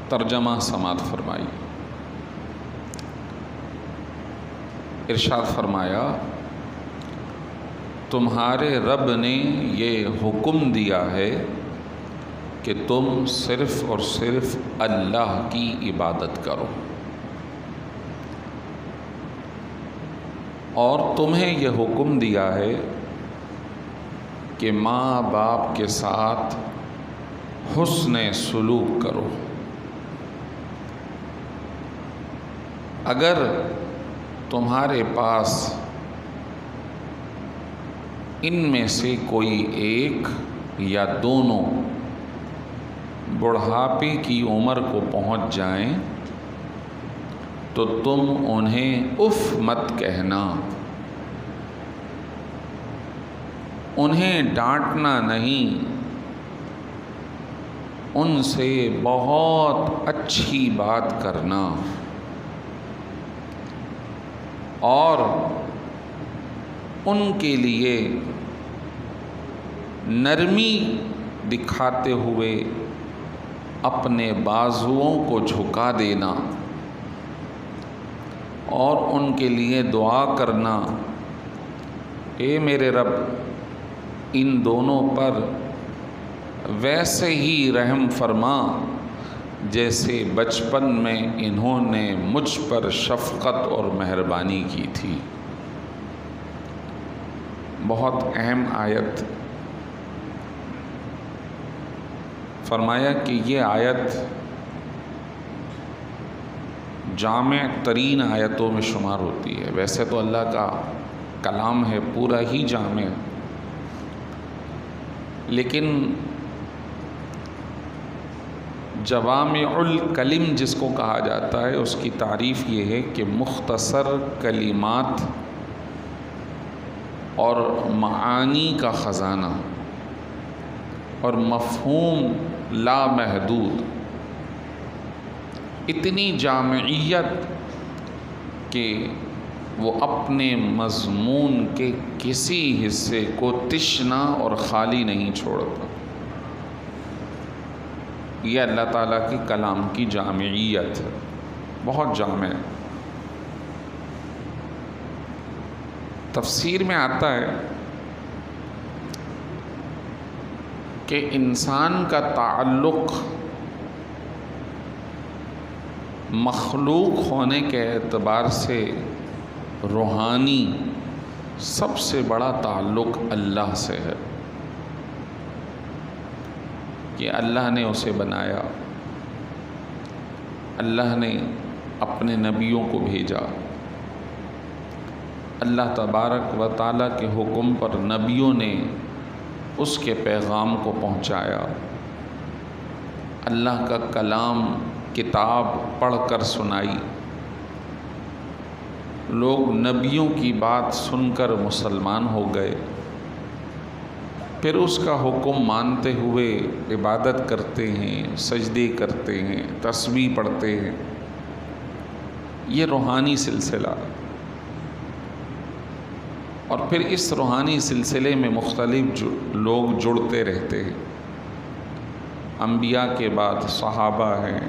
ترجمہ سماعت فرمائی۔ ارشاد فرمایا، تمہارے رب نے یہ حکم دیا ہے کہ تم صرف اور صرف اللہ کی عبادت کرو، اور تمہیں یہ حکم دیا ہے کہ ماں باپ کے ساتھ حسن سلوک کرو۔ اگر تمہارے پاس ان میں سے کوئی ایک یا دونوں بڑھاپے کی عمر کو پہنچ جائیں تو تم انہیں اف مت کہنا، انہیں ڈانٹنا نہیں، ان سے بہت اچھی بات کرنا اور ان کے لیے نرمی دکھاتے ہوئے اپنے بازوؤں کو جھکا دینا اور ان کے لیے دعا کرنا، اے میرے رب ان دونوں پر ویسے ہی رحم فرما جیسے بچپن میں انہوں نے مجھ پر شفقت اور مہربانی کی تھی۔ بہت اہم آیت۔ فرمایا کہ یہ آیت جامع ترین آیتوں میں شمار ہوتی ہے۔ ویسے تو اللہ کا کلام ہے، پورا ہی جامع، لیکن جوامع الکلم جس کو کہا جاتا ہے، اس کی تعریف یہ ہے کہ مختصر کلمات اور معانی کا خزانہ اور مفہوم لامحدود، اتنی جامعیت کہ وہ اپنے مضمون کے کسی حصے کو تشنا اور خالی نہیں چھوڑتا۔ یہ اللہ تعالیٰ کے کلام کی جامعیت ہے، بہت جامع۔ تفسیر میں آتا ہے کہ انسان کا تعلق مخلوق ہونے کے اعتبار سے روحانی سب سے بڑا تعلق اللہ سے ہے، کہ اللہ نے اسے بنایا، اللہ نے اپنے نبیوں کو بھیجا، اللہ تبارک و تعالیٰ کے حکم پر نبیوں نے اس کے پیغام کو پہنچایا، اللہ کا کلام کتاب پڑھ کر سنائی، لوگ نبیوں کی بات سن کر مسلمان ہو گئے، پھر اس کا حکم مانتے ہوئے عبادت کرتے ہیں، سجدے کرتے ہیں، تسبیح پڑھتے ہیں۔ یہ روحانی سلسلہ، اور پھر اس روحانی سلسلے میں مختلف لوگ جڑتے رہتے ہیں۔ انبیاء کے بعد صحابہ ہیں،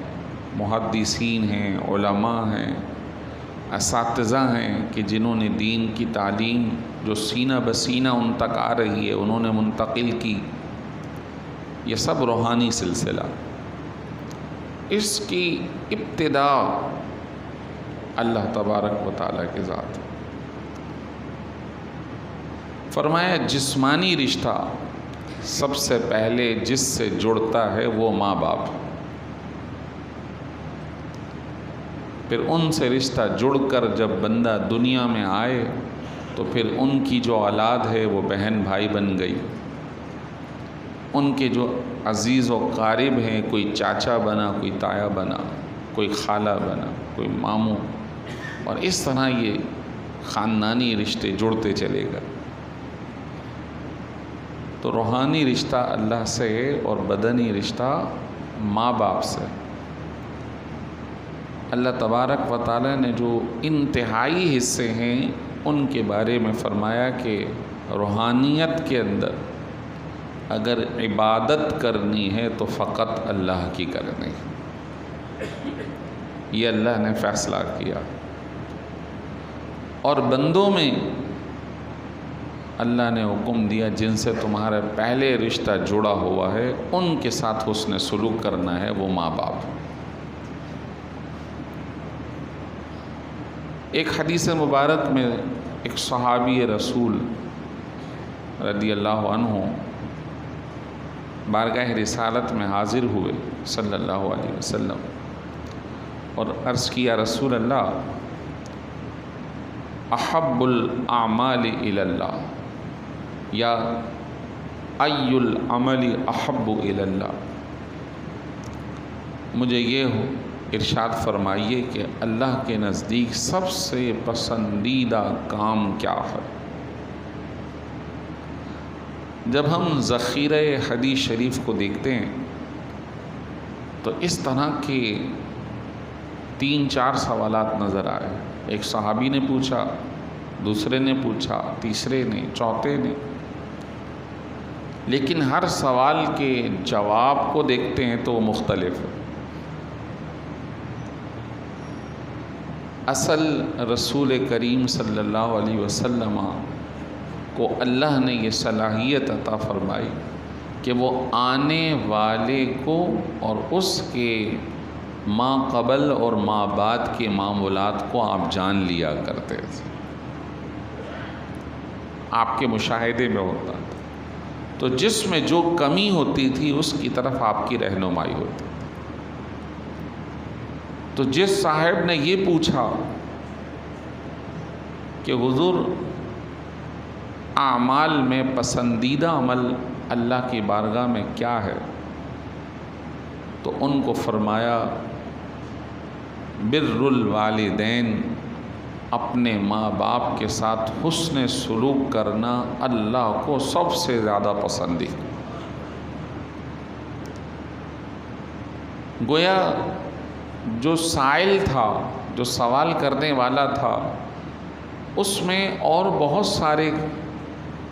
محدثین ہیں، علماء ہیں، اساتذہ ہیں کہ جنہوں نے دین کی تعلیم جو سینہ بسینہ ان تک آ رہی ہے انہوں نے منتقل کی۔ یہ سب روحانی سلسلہ، اس کی ابتدا اللہ تبارک و تعالیٰ کی ذات۔ فرمایا جسمانی رشتہ سب سے پہلے جس سے جڑتا ہے وہ ماں باپ، پھر ان سے رشتہ جڑ کر جب بندہ دنیا میں آئے تو پھر ان کی جو اولاد ہے وہ بہن بھائی بن گئی، ان کے جو عزیز و قارب ہیں، کوئی چاچا بنا، کوئی تایا بنا، کوئی خالہ بنا، کوئی ماموں، اور اس طرح یہ خاندانی رشتے جڑتے چلے گئے۔ تو روحانی رشتہ اللہ سے ہے اور بدنی رشتہ ماں باپ سے۔ اللہ تبارک و تعالیٰ نے جو انتہائی حصے ہیں ان کے بارے میں فرمایا کہ روحانیت کے اندر اگر عبادت کرنی ہے تو فقط اللہ کی کرنی ہے۔ یہ اللہ نے فیصلہ کیا، اور بندوں میں اللہ نے حکم دیا جن سے تمہارا پہلے رشتہ جڑا ہوا ہے ان کے ساتھ حسن سلوک کرنا ہے، وہ ماں باپ۔ ایک حدیث مبارک میں ایک صحابی رسول رضی اللہ عنہ بارگاہ رسالت میں حاضر ہوئے صلی اللہ علیہ وسلم، اور عرض کیا رسول اللہ، احب الاعمال الی اللہ، یا ای العمل احب الی اللہ، مجھے یہ ارشاد فرمائیے کہ اللہ کے نزدیک سب سے پسندیدہ کام کیا ہے۔ جب ہم ذخیرہ حدیث شریف کو دیکھتے ہیں تو اس طرح کے 3-4 سوالات نظر آئے۔ ایک صحابی نے پوچھا، دوسرے نے پوچھا، تیسرے نے، چوتھے نے، لیکن ہر سوال کے جواب کو دیکھتے ہیں تو وہ مختلف ہے۔ اصل رسول کریم صلی اللہ علیہ وسلم کو اللہ نے یہ صلاحیت عطا فرمائی کہ وہ آنے والے کو اور اس کے ما قبل اور ما بعد کے معمولات کو آپ جان لیا کرتے تھے، آپ کے مشاہدے میں ہوتا تھا، تو جس میں جو کمی ہوتی تھی اس کی طرف آپ کی رہنمائی ہوتی۔ تو جس صاحب نے یہ پوچھا کہ حضور اعمال میں پسندیدہ عمل اللہ کی بارگاہ میں کیا ہے، تو ان کو فرمایا بر الوالدین، اپنے ماں باپ کے ساتھ حسن سلوک کرنا اللہ کو سب سے زیادہ پسند ہے۔ گویا جو سائل تھا، جو سوال کرنے والا تھا، اس میں اور بہت سارے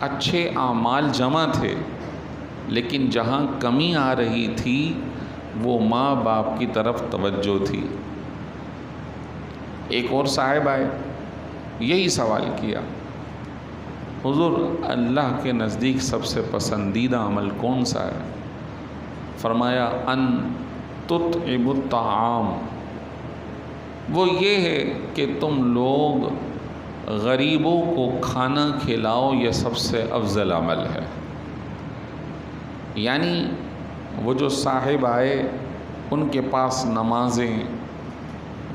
اچھے اعمال جمع تھے، لیکن جہاں کمی آ رہی تھی وہ ماں باپ کی طرف توجہ تھی۔ ایک اور صاحب آئے، یہی سوال کیا، حضور اللہ کے نزدیک سب سے پسندیدہ عمل کون سا ہے؟ فرمایا ان تطعم الطعام، وہ یہ ہے کہ تم لوگ غریبوں کو کھانا کھلاؤ، یہ سب سے افضل عمل ہے۔ یعنی وہ جو صاحب آئے ان کے پاس نمازیں،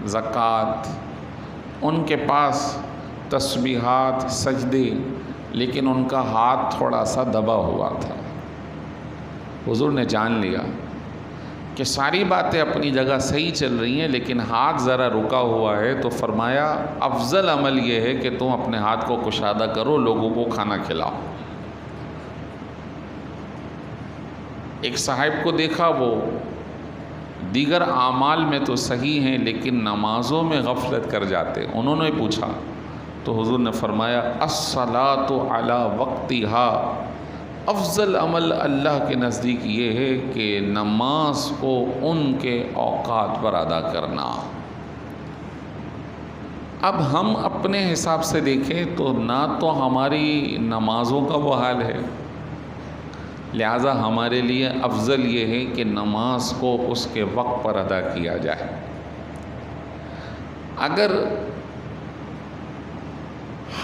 زکوٰۃ، ان کے پاس تسبیحات، سجدے، لیکن ان کا ہاتھ تھوڑا سا دبا ہوا تھا۔ حضور نے جان لیا کہ ساری باتیں اپنی جگہ صحیح چل رہی ہیں لیکن ہاتھ ذرا رکا ہوا ہے، تو فرمایا افضل عمل یہ ہے کہ تم اپنے ہاتھ کو کشادہ کرو، لوگوں کو کھانا کھلاؤ۔ ایک صاحب کو دیکھا، وہ دیگر اعمال میں تو صحیح ہیں لیکن نمازوں میں غفلت کر جاتے، انہوں نے پوچھا تو حضور نے فرمایا الصلاۃ علی وقتها، افضل عمل اللہ کے نزدیک یہ ہے کہ نماز کو ان کے اوقات پر ادا کرنا۔ اب ہم اپنے حساب سے دیکھیں تو نہ تو ہماری نمازوں کا وہ حال ہے، لہذا ہمارے لیے افضل یہ ہے کہ نماز کو اس کے وقت پر ادا کیا جائے۔ اگر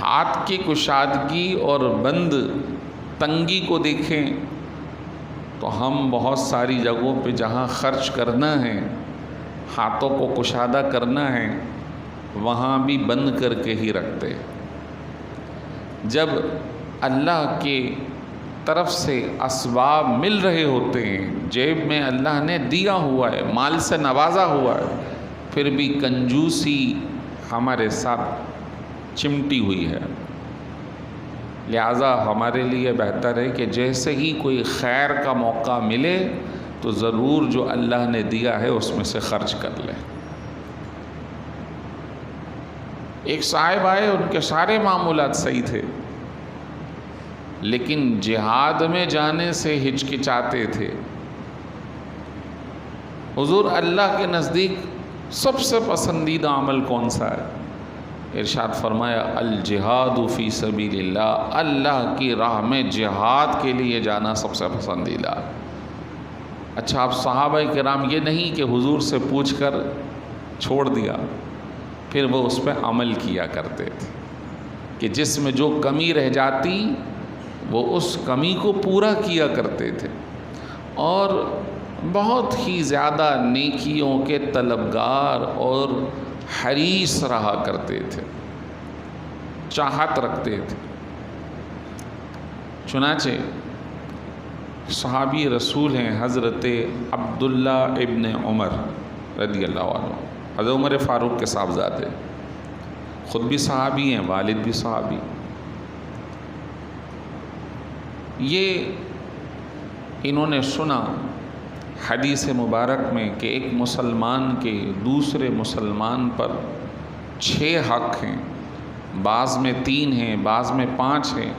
ہاتھ کی کشادگی اور بند تنگی کو دیکھیں تو ہم بہت ساری جگہوں پہ جہاں خرچ کرنا ہے، ہاتھوں کو کشادہ کرنا ہے، وہاں بھی بند کر کے ہی رکھتے۔ جب اللہ کے طرف سے اسباب مل رہے ہوتے ہیں، جیب میں اللہ نے دیا ہوا ہے، مال سے نوازا ہوا ہے، پھر بھی کنجوسی ہمارے ساتھ چمٹی ہوئی ہے۔ لہٰذا ہمارے لیے بہتر ہے کہ جیسے ہی کوئی خیر کا موقع ملے تو ضرور جو اللہ نے دیا ہے اس میں سے خرچ کر لے۔ ایک صاحب آئے، ان کے سارے معمولات صحیح تھے لیکن جہاد میں جانے سے ہچکچاتے تھے۔ حضور اللہ کے نزدیک سب سے پسندیدہ عمل کون سا ہے؟ ارشاد فرمایا الجہاد فی سبیل اللہ، اللہ کی راہ میں جہاد کے لیے جانا سب سے پسندیدہ ہے۔ اچھا، آپ صحابہ کرام یہ نہیں کہ حضور سے پوچھ کر چھوڑ دیا، پھر وہ اس پہ عمل کیا کرتے تھے کہ جس میں جو کمی رہ جاتی وہ اس کمی کو پورا کیا کرتے تھے، اور بہت ہی زیادہ نیکیوں کے طلبگار اور حریص رہا کرتے تھے، چاہت رکھتے تھے۔ چنانچہ صحابی رسول ہیں حضرت عبداللہ ابن عمر رضی اللہ عنہ، حضرت عمر فاروق کے صاحبزادے، خود بھی صحابی ہیں، والد بھی صحابی۔ یہ انہوں نے سنا حدیث مبارک میں کہ ایک مسلمان کے دوسرے مسلمان پر 6 حق ہیں، بعض میں 3 ہیں، بعض میں 5 ہیں،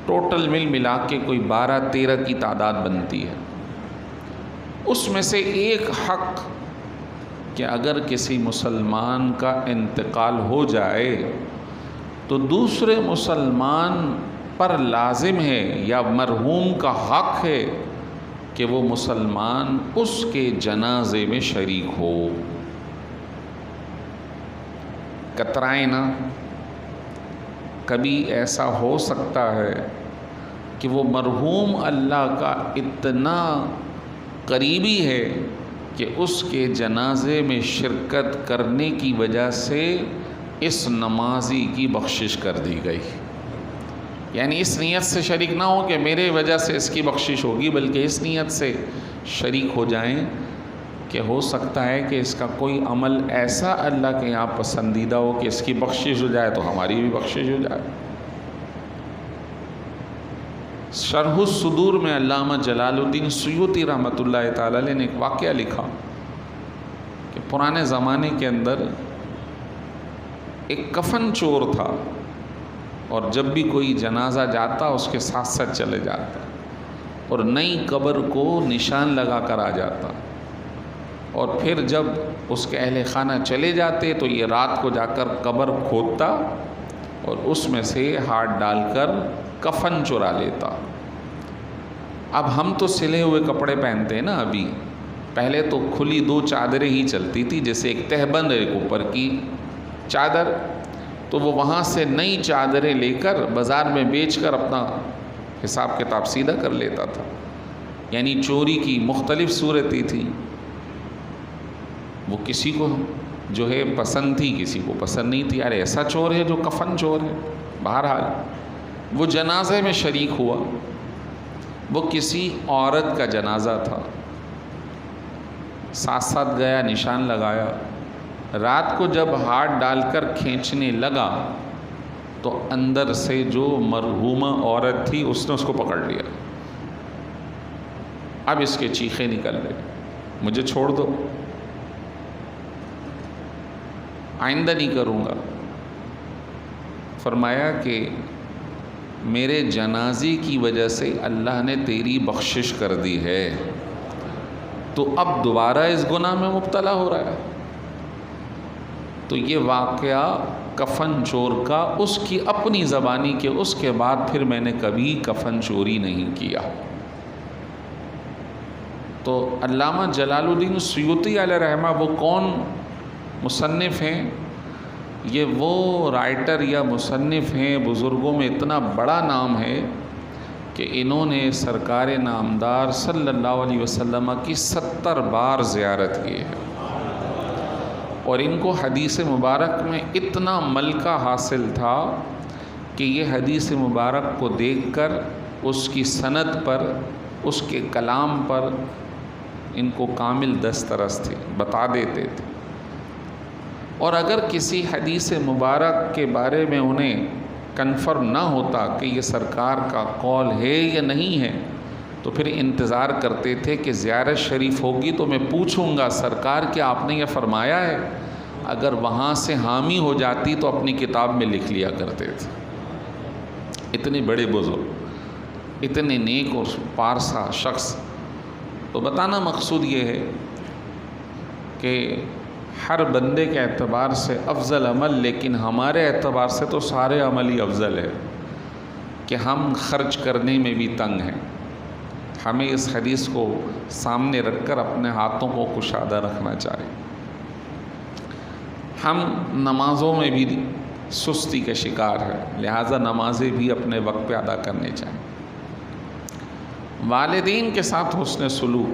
ٹوٹل ملا کے کوئی 12-13 کی تعداد بنتی ہے۔ اس میں سے ایک حق کہ اگر کسی مسلمان کا انتقال ہو جائے تو دوسرے مسلمان پر لازم ہے یا مرحوم کا حق ہے کہ وہ مسلمان اس کے جنازے میں شریک ہو۔ کترائیں نہ، کبھی ایسا ہو سکتا ہے کہ وہ مرحوم اللہ کا اتنا قریبی ہے کہ اس کے جنازے میں شرکت کرنے کی وجہ سے اس نمازی کی بخشش کر دی گئی، یعنی اس نیت سے شریک نہ ہو کہ میرے وجہ سے اس کی بخشش ہوگی، بلکہ اس نیت سے شریک ہو جائیں کہ ہو سکتا ہے کہ اس کا کوئی عمل ایسا اللہ کے یہاں پسندیدہ ہو کہ اس کی بخشش ہو جائے تو ہماری بھی بخشش ہو جائے۔ شرح الصدور میں علامہ جلال الدین سیوطی رحمۃ اللہ تعالی علیہ نے ایک واقعہ لکھا کہ پرانے زمانے کے اندر ایک کفن چور تھا، اور جب بھی کوئی جنازہ جاتا اس کے ساتھ ساتھ چلے جاتا اور نئی قبر کو نشان لگا کر آ جاتا، اور پھر جب اس کے اہل خانہ چلے جاتے تو یہ رات کو جا کر قبر کھودتا اور اس میں سے ہاتھ ڈال کر کفن چرا لیتا۔ اب ہم تو سلے ہوئے کپڑے پہنتے ہیں نا، ابھی پہلے تو کھلی 2 چادریں ہی چلتی تھی، جیسے ایک تہبند ایک اوپر کی چادر، تو وہ وہاں سے نئی چادریں لے کر بازار میں بیچ کر اپنا حساب کتاب سیدھا کر لیتا تھا۔ یعنی چوری کی مختلف صورتیں تھیں، وہ کسی کو جو ہے پسند تھی، کسی کو پسند نہیں تھی، ارے ایسا چور ہے جو کفن چور ہے۔ بہرحال وہ جنازے میں شریک ہوا، وہ کسی عورت کا جنازہ تھا، ساتھ ساتھ گیا، نشان لگایا، رات کو جب ہاتھ ڈال کر کھینچنے لگا تو اندر سے جو مرحومہ عورت تھی اس نے اس کو پکڑ لیا۔ اب اس کے چیخیں نکل رہے، مجھے چھوڑ دو، آئندہ نہیں کروں گا۔ فرمایا کہ میرے جنازے کی وجہ سے اللہ نے تیری بخشش کر دی ہے، تو اب دوبارہ اس گناہ میں مبتلا ہو رہا ہے۔ تو یہ واقعہ کفن چور کا اس کی اپنی زبانی کہ اس کے بعد پھر میں نے کبھی کفن چوری نہیں کیا۔ تو علامہ جلال الدین سیوطی علیہ رحمہ وہ کون مصنف ہیں؟ یہ وہ رائٹر یا مصنف ہیں، بزرگوں میں اتنا بڑا نام ہے کہ انہوں نے سرکار نامدار صلی اللہ علیہ وسلم کی 70 بار زیارت کی ہے، اور ان کو حدیث مبارک میں اتنا ملکہ حاصل تھا کہ یہ حدیث مبارک کو دیکھ کر اس کی سند پر، اس کے کلام پر ان کو کامل دسترس تھے، بتا دیتے تھے۔ اور اگر کسی حدیث مبارک کے بارے میں انہیں کنفرم نہ ہوتا کہ یہ سرکار کا قول ہے یا نہیں ہے تو پھر انتظار کرتے تھے کہ زیارت شریف ہوگی تو میں پوچھوں گا سرکار کیا آپ نے یہ فرمایا ہے، اگر وہاں سے حامی ہو جاتی تو اپنی کتاب میں لکھ لیا کرتے تھے۔ اتنے بڑے بزرگ، اتنے نیک اور پارسا شخص۔ تو بتانا مقصود یہ ہے کہ ہر بندے کے اعتبار سے افضل عمل، لیکن ہمارے اعتبار سے تو سارے عمل ہی افضل ہے کہ ہم خرچ کرنے میں بھی تنگ ہیں۔ ہمیں اس حدیث کو سامنے رکھ کر اپنے ہاتھوں کو کشادہ رکھنا چاہیے۔ ہم نمازوں میں بھی سستی کے شکار ہیں، لہٰذا نمازیں بھی اپنے وقت پہ ادا کرنے چاہیے۔ والدین کے ساتھ حسن سلوک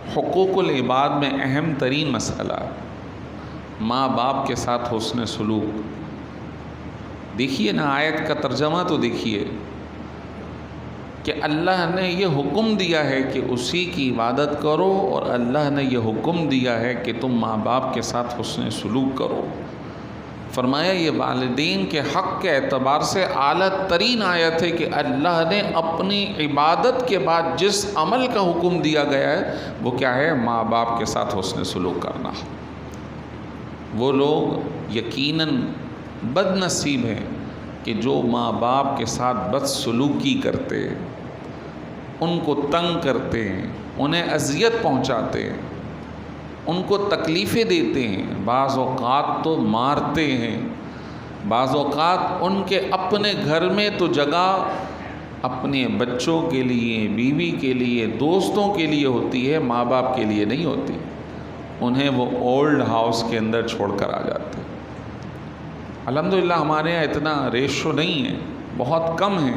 حقوق العباد میں اہم ترین مسئلہ، ماں باپ کے ساتھ حسن سلوک۔ دیکھیے نا، آیت کا ترجمہ تو دیکھیے کہ اللہ نے یہ حکم دیا ہے کہ اسی کی عبادت کرو، اور اللہ نے یہ حکم دیا ہے کہ تم ماں باپ کے ساتھ حسن سلوک کرو۔ فرمایا یہ والدین کے حق کے اعتبار سے اعلیٰ ترین آیت ہے کہ اللہ نے اپنی عبادت کے بعد جس عمل کا حکم دیا گیا ہے وہ کیا ہے؟ ماں باپ کے ساتھ حسن سلوک کرنا۔ وہ لوگ یقیناً بد نصیب ہیں کہ جو ماں باپ کے ساتھ بد سلوکی کرتے، ان کو تنگ کرتے ہیں، انہیں اذیت پہنچاتے ہیں، ان کو تکلیفیں دیتے ہیں، بعض اوقات تو مارتے ہیں، بعض اوقات ان کے اپنے گھر میں تو جگہ اپنے بچوں کے لیے، بیوی کے لیے، دوستوں کے لیے ہوتی ہے، ماں باپ کے لیے نہیں ہوتی۔ انہیں وہ اولڈ ہاؤس کے اندر چھوڑ کر آ جاتے۔ الحمدللہ ہمارے یہاں اتنا ریشو نہیں ہے، بہت کم ہے،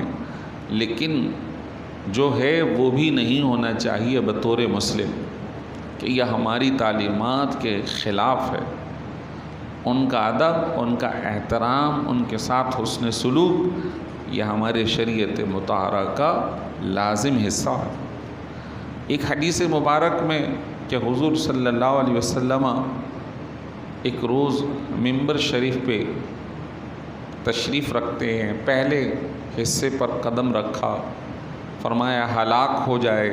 لیکن جو ہے وہ بھی نہیں ہونا چاہیے بطور مسلم، کہ یہ ہماری تعلیمات کے خلاف ہے۔ ان کا ادب، ان کا احترام، ان کے ساتھ حسن سلوک یہ ہمارے شریعت مطہرہ کا لازم حصہ ہے۔ ایک حدیث مبارک میں کہ حضور صلی اللہ علیہ وسلم ایک روز منبر شریف پہ تشریف رکھتے ہیں، پہلے حصے پر قدم رکھا، فرمایا ہلاک ہو جائے،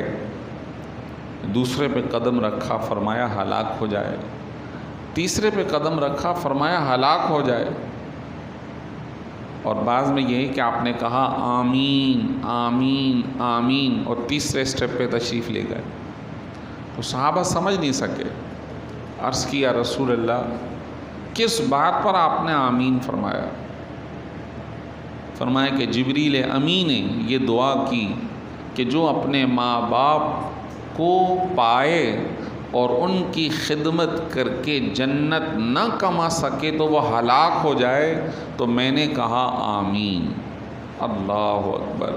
دوسرے پہ قدم رکھا، فرمایا ہلاک ہو جائے، تیسرے پہ قدم رکھا، فرمایا ہلاک ہو جائے، اور بعض میں یہی کہ آپ نے کہا آمین آمین آمین، اور تیسرے سٹیپ پہ تشریف لے گئے۔ تو صحابہ سمجھ نہیں سکے، عرض کیا رسول اللہ کس بات پر آپ نے آمین فرمایا؟ فرمایا کہ جبریل امین نے یہ دعا کی کہ جو اپنے ماں باپ کو پائے اور ان کی خدمت کر کے جنت نہ کما سکے تو وہ ہلاک ہو جائے، تو میں نے کہا آمین۔ اللہ اکبر،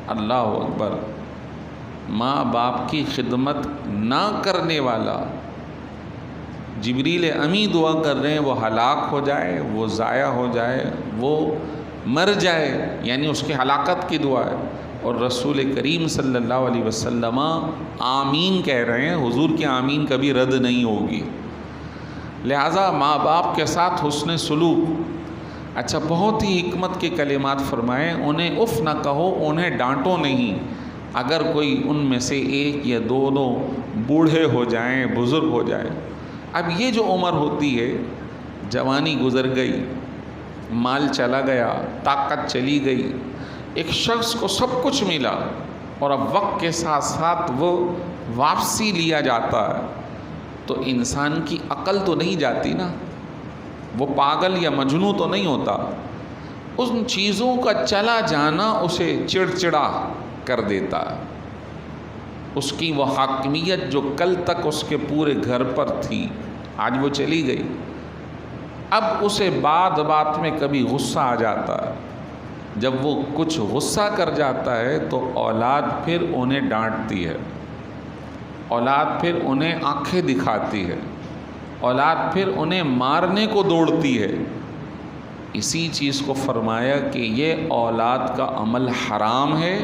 اللہ اکبر۔ ماں باپ کی خدمت نہ کرنے والا، جبریل امی دعا کر رہے ہیں وہ ہلاک ہو جائے، وہ ضائع ہو جائے، وہ مر جائے، یعنی اس کی ہلاکت کی دعا ہے، اور رسول کریم صلی اللہ علیہ وسلم آمین کہہ رہے ہیں۔ حضور کی آمین کبھی رد نہیں ہوگی۔ لہٰذا ماں باپ کے ساتھ حسن سلوک۔ اچھا، بہت ہی حکمت کے کلمات فرمائیں، انہیں اف نہ کہو، انہیں ڈانٹو نہیں۔ اگر کوئی ان میں سے ایک یا دونوں بوڑھے ہو جائیں، بزرگ ہو جائیں، اب یہ جو عمر ہوتی ہے، جوانی گزر گئی، مال چلا گیا، طاقت چلی گئی، ایک شخص کو سب کچھ ملا اور اب وقت کے ساتھ ساتھ وہ واپسی لیا جاتا ہے، تو انسان کی عقل تو نہیں جاتی نا، وہ پاگل یا مجنوں تو نہیں ہوتا۔ ان چیزوں کا چلا جانا اسے چڑچڑا کر دیتا ہے۔ اس کی وہ حاکمیت جو کل تک اس کے پورے گھر پر تھی، آج وہ چلی گئی۔ اب اسے بات بات میں کبھی غصہ آ جاتا ہے۔ جب وہ کچھ غصہ کر جاتا ہے تو اولاد پھر انہیں ڈانٹتی ہے، اولاد پھر انہیں آنکھیں دکھاتی ہے، اولاد پھر انہیں مارنے کو دوڑتی ہے۔ اسی چیز کو فرمایا کہ یہ اولاد کا عمل حرام ہے،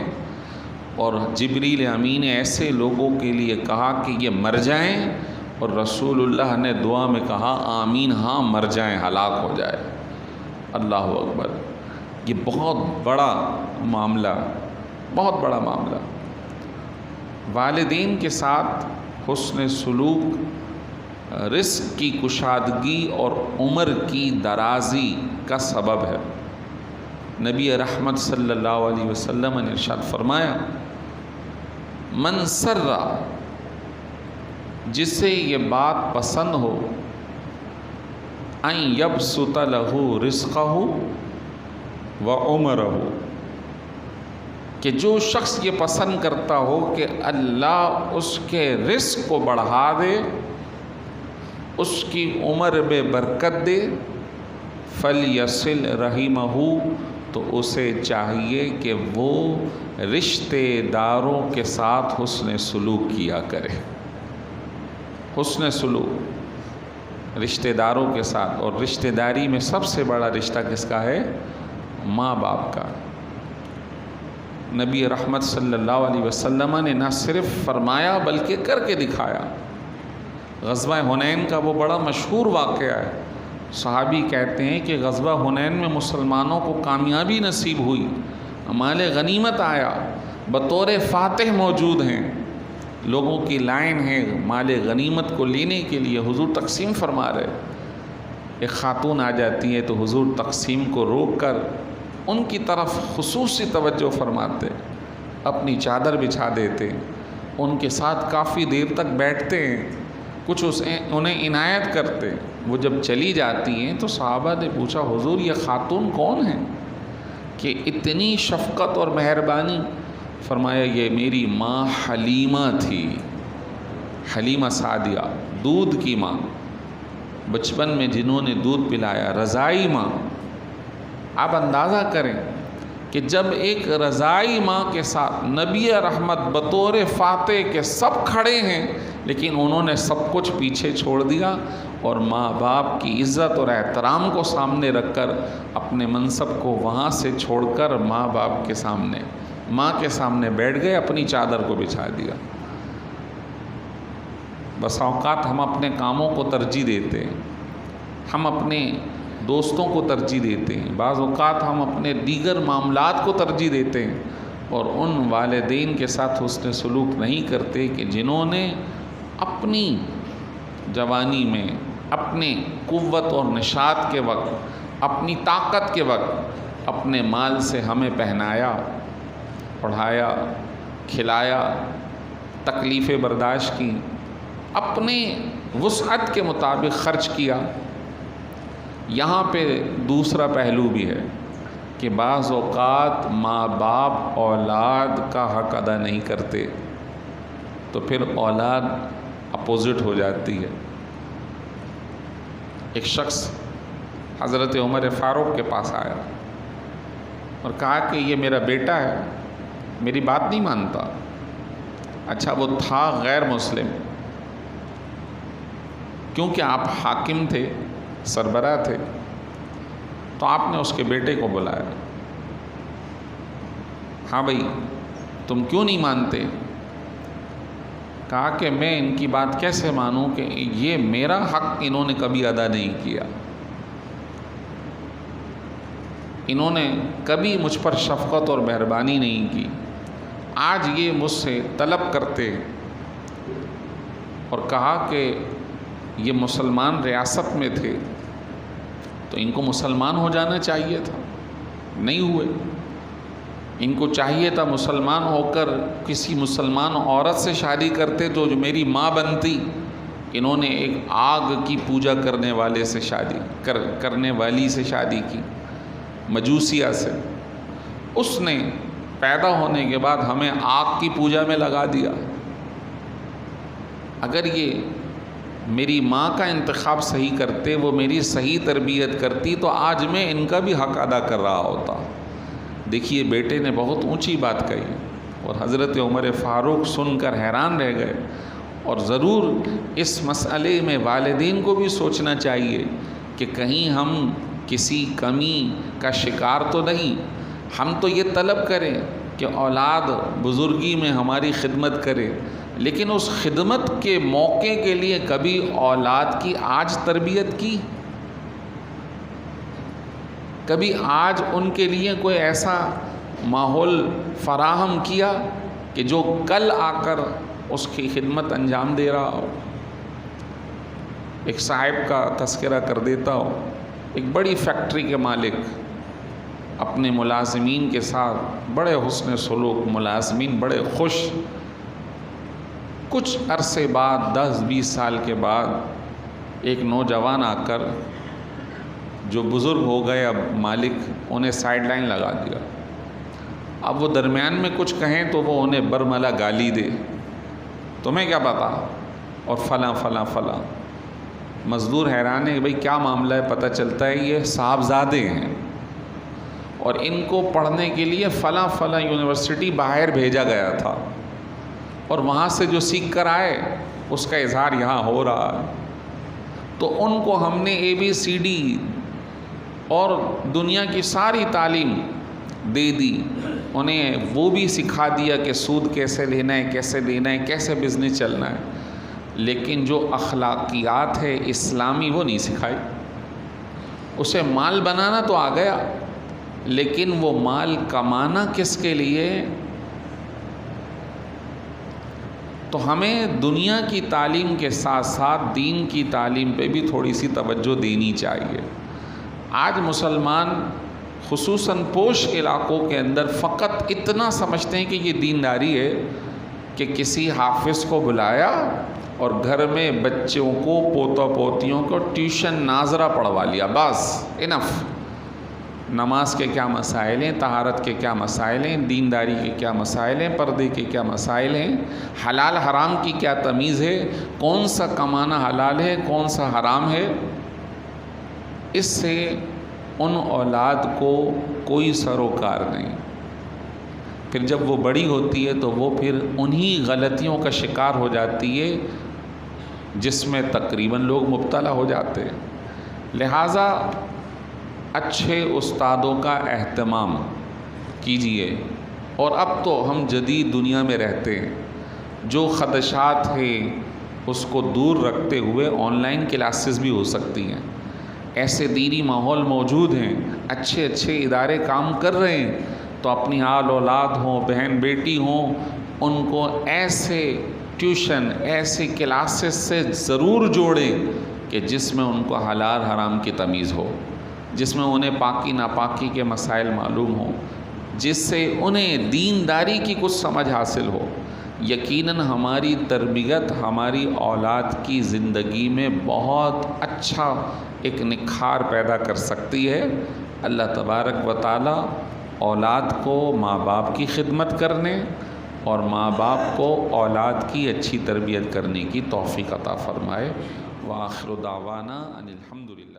اور جبریل امین نے ایسے لوگوں کے لیے کہا کہ یہ مر جائیں، اور رسول اللہ نے دعا میں کہا آمین، ہاں مر جائیں، ہلاک ہو جائے۔ اللہ اکبر۔ یہ بہت بڑا معاملہ، بہت بڑا معاملہ۔ والدین کے ساتھ حسن سلوک رزق کی کشادگی اور عمر کی درازی کا سبب ہے۔ نبی رحمت صلی اللہ علیہ وسلم نے ارشاد فرمایا من سر جسے یہ بات پسند ہو، ان یبسط لہ رزقہ و عمرہ، کہ جو شخص یہ پسند کرتا ہو کہ اللہ اس کے رزق کو بڑھا دے، اس کی عمر میں برکت دے، فلیصل رحمہ، تو اسے چاہیے کہ وہ رشتے داروں کے ساتھ حسن سلوک کیا کرے۔ حسن سلوک رشتے داروں کے ساتھ، اور رشتے داری میں سب سے بڑا رشتہ کس کا ہے؟ ماں باپ کا۔ نبی رحمت صلی اللہ علیہ وسلم نے نہ صرف فرمایا بلکہ کر کے دکھایا۔ غزوہ حنین کا وہ بڑا مشہور واقعہ ہے۔ صحابی کہتے ہیں کہ غزوہ حنین میں مسلمانوں کو کامیابی نصیب ہوئی، مال غنیمت آیا، بطور فاتح موجود ہیں، لوگوں کی لائن ہے مال غنیمت کو لینے کے لیے، حضور تقسیم فرما رہے۔ ایک خاتون آ جاتی ہے تو حضور تقسیم کو روک کر ان کی طرف خصوصی توجہ فرماتے، اپنی چادر بچھا دیتے، ان کے ساتھ کافی دیر تک بیٹھتے ہیں، کچھ انہیں عنایت کرتے۔ وہ جب چلی جاتی ہیں تو صحابہ نے پوچھا، حضور یہ خاتون کون ہیں کہ اتنی شفقت اور مہربانی؟ فرمایا یہ میری ماں حلیمہ تھی، حلیمہ سعدیہ، دودھ کی ماں، بچپن میں جنہوں نے دودھ پلایا، رضائی ماں۔ آپ اندازہ کریں کہ جب ایک رضائی ماں کے ساتھ نبی رحمت بطور فاتح کے سب کھڑے ہیں، لیکن انہوں نے سب کچھ پیچھے چھوڑ دیا اور ماں باپ کی عزت اور احترام کو سامنے رکھ کر اپنے منصب کو وہاں سے چھوڑ کر ماں باپ کے سامنے، ماں کے سامنے بیٹھ گئے، اپنی چادر کو بچھا دیا۔ بس اوقات ہم اپنے کاموں کو ترجیح دیتے ہیں، ہم اپنے دوستوں کو ترجیح دیتے ہیں، بعض اوقات ہم اپنے دیگر معاملات کو ترجیح دیتے ہیں، اور ان والدین کے ساتھ حسن سلوک نہیں کرتے کہ جنہوں نے اپنی جوانی میں، اپنے قوت اور نشاط کے وقت، اپنی طاقت کے وقت اپنے مال سے ہمیں پہنایا، پڑھایا، کھلایا، تکلیفیں برداشت کی، اپنے وسعت کے مطابق خرچ کیا۔ یہاں پہ دوسرا پہلو بھی ہے کہ بعض اوقات ماں باپ اولاد کا حق ادا نہیں کرتے، تو پھر اولاد اپوزٹ ہو جاتی ہے۔ ایک شخص حضرت عمر فاروق کے پاس آیا اور کہا کہ یہ میرا بیٹا ہے، میری بات نہیں مانتا۔ اچھا وہ تھا غیر مسلم، کیونکہ آپ حاکم تھے، سربراہ تھے، تو آپ نے اس کے بیٹے کو بلایا۔ ہاں بھائی تم کیوں نہیں مانتے؟ کہا کہ میں ان کی بات کیسے مانوں کہ یہ میرا حق انہوں نے کبھی ادا نہیں کیا، انہوں نے کبھی مجھ پر شفقت اور مہربانی نہیں کی، آج یہ مجھ سے طلب کرتے۔ اور کہا کہ یہ مسلمان ریاست میں تھے تو ان کو مسلمان ہو جانا چاہیے تھا، نہیں ہوئے۔ ان کو چاہیے تھا مسلمان ہو کر کسی مسلمان عورت سے شادی کرتے تو جو میری ماں بنتی، انہوں نے ایک آگ کی پوجا کرنے والے سے کرنے والی سے شادی کی، مجوسیہ سے۔ اس نے پیدا ہونے کے بعد ہمیں آگ کی پوجا میں لگا دیا۔ اگر یہ میری ماں کا انتخاب صحیح کرتے، وہ میری صحیح تربیت کرتی، تو آج میں ان کا بھی حق ادا کر رہا ہوتا۔ دیکھیے بیٹے نے بہت اونچی بات کہی اور حضرت عمر فاروق سن کر حیران رہ گئے۔ اور ضرور اس مسئلے میں والدین کو بھی سوچنا چاہیے کہ کہیں ہم کسی کمی کا شکار تو نہیں۔ ہم تو یہ طلب کریں کہ اولاد بزرگی میں ہماری خدمت کرے، لیکن اس خدمت کے موقع کے لیے کبھی اولاد کی آج تربیت کی، کبھی آج ان کے لیے کوئی ایسا ماحول فراہم کیا کہ جو کل آ کر اس کی خدمت انجام دے رہا ہو۔ ایک صاحب کا تذکرہ کر دیتا ہو، ایک بڑی فیکٹری کے مالک اپنے ملازمین کے ساتھ بڑے حسن سلوک، ملازمین بڑے خوش، کچھ عرصے بعد 10-20 سال کے بعد ایک نوجوان آ کر جو بزرگ ہو گئے، اب مالک انہیں سائیڈ لائن لگا دیا. اب وہ درمیان میں کچھ کہیں تو وہ انہیں برملا گالی دے، تمہیں کیا پتا، اور فلاں فلاں فلاں. مزدور حیران ہے کہ بھئی کیا معاملہ ہے. پتہ چلتا ہے یہ صاحبزادے ہیں اور ان کو پڑھنے کے لیے فلاں فلاں یونیورسٹی باہر بھیجا گیا تھا، اور وہاں سے جو سیکھ کر آئے اس کا اظہار یہاں ہو رہا ہے. تو ان کو ہم نے ABCD اور دنیا کی ساری تعلیم دے دی، انہیں وہ بھی سکھا دیا کہ سود کیسے لینا ہے، کیسے دینا ہے، کیسے بزنس چلنا ہے، لیکن جو اخلاقیات ہے اسلامی وہ نہیں سکھائی. اسے مال بنانا تو آ گیا، لیکن وہ مال کمانا کس کے لیے. تو ہمیں دنیا کی تعلیم کے ساتھ ساتھ دین کی تعلیم پہ بھی تھوڑی سی توجہ دینی چاہیے. آج مسلمان خصوصاً پوش علاقوں کے اندر فقط اتنا سمجھتے ہیں کہ یہ دینداری ہے کہ کسی حافظ کو بلایا اور گھر میں بچوں کو، پوتا پوتیوں کو ٹیوشن ناظرہ پڑھوا لیا، بس انف. نماز کے کیا مسائل ہیں، طہارت کے کیا مسائل ہیں، دینداری کے کیا مسائل ہیں، پردے کے کیا مسائل ہیں، حلال حرام کی کیا تمیز ہے، کون سا کمانا حلال ہے، کون سا حرام ہے. اس سے ان اولاد کو کوئی سروکار نہیں. پھر جب وہ بڑی ہوتی ہے تو وہ پھر انہی غلطیوں کا شکار ہو جاتی ہے جس میں تقریباً لوگ مبتلا ہو جاتے ہیں. لہٰذا اچھے استادوں کا اہتمام کیجئے. اور اب تو ہم جدید دنیا میں رہتے ہیں، جو خدشات ہیں اس کو دور رکھتے ہوئے آن لائن کلاسز بھی ہو سکتی ہیں. ایسے دینی ماحول موجود ہیں، اچھے اچھے ادارے کام کر رہے ہیں، تو اپنی آل اولاد ہوں، بہن بیٹی ہوں، ان کو ایسے ٹیوشن، ایسے کلاسز سے ضرور جوڑیں کہ جس میں ان کو حلال حرام کی تمیز ہو، جس میں انہیں پاکی ناپاکی کے مسائل معلوم ہوں، جس سے انہیں دینداری کی کچھ سمجھ حاصل ہو. یقیناً ہماری تربیت ہماری اولاد کی زندگی میں بہت اچھا ایک نکھار پیدا کر سکتی ہے. اللہ تبارک و تعالی اولاد کو ماں باپ کی خدمت کرنے اور ماں باپ کو اولاد کی اچھی تربیت کرنے کی توفیق عطا فرمائے. وآخر دعوانا ان الحمد للہ.